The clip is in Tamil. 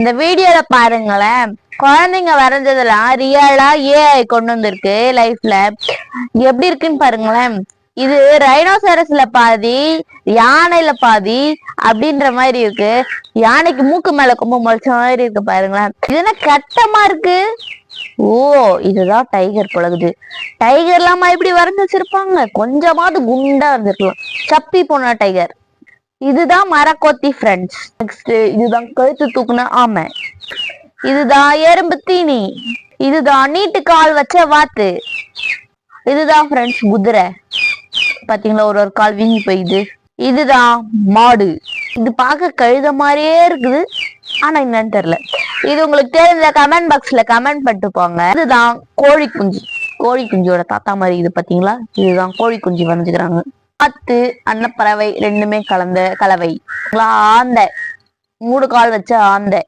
இந்த வீடியோல பாருங்களேன், குழந்தைங்க வரைஞ்சதெல்லாம் ரியலா ஏஐ கொண்டு வந்திருக்கு லைஃப்ல. எப்படி இருக்குன்னு பாருங்களேன். இது ரைனோசரஸ்ல பாதி, யானையில பாதி அப்படின்ற மாதிரி இருக்கு. யானைக்கு மூக்கு மேல கொம்பு முளைச்ச மாதிரி இருக்கு பாருங்களேன். இது என்ன கட்டமா இருக்கு. ஓ, இதுதான் டைகர் பழகுது. டைகர் இல்லாம இப்படி வரைஞ்சு வச்சிருப்பாங்க. கொஞ்சமாவது குண்டா வந்திருக்கலாம். சப்பி போன டைகர். இதுதான் மரக்கொத்தி ஃப்ரெண்ட்ஸ். நெக்ஸ்ட் இதுதான் கழுத்து தூக்குன ஆமை. இதுதான் எறும்பு தீனி. இதுதான் நீட்டு கால் வச்ச வாத்து. இதுதான் ஃப்ரெண்ட்ஸ் குதிரை. பாத்தீங்களா, ஒரு ஒரு கால் வீங்கி போயிடுது. இதுதான் மாடு. இது பார்க்க கழுத மாதிரியே இருக்குது, ஆனா என்னன்னு தெரியல. இது உங்களுக்கு தெரிஞ்ச கமெண்ட் பாக்ஸ்ல கமெண்ட் பண்ணிட்டு போங்க. இதுதான் கோழி குஞ்சு. கோழி குஞ்சோட தாத்தா மாதிரி இது பாத்தீங்களா. இதுதான் கோழி குஞ்சு வரைஞ்சுக்கிறாங்க. காத்து அன்னப்பறவை ரெண்டுமே கலந்த கலவை. ஆந்தை, 3 கால் வச்ச ஆந்தை.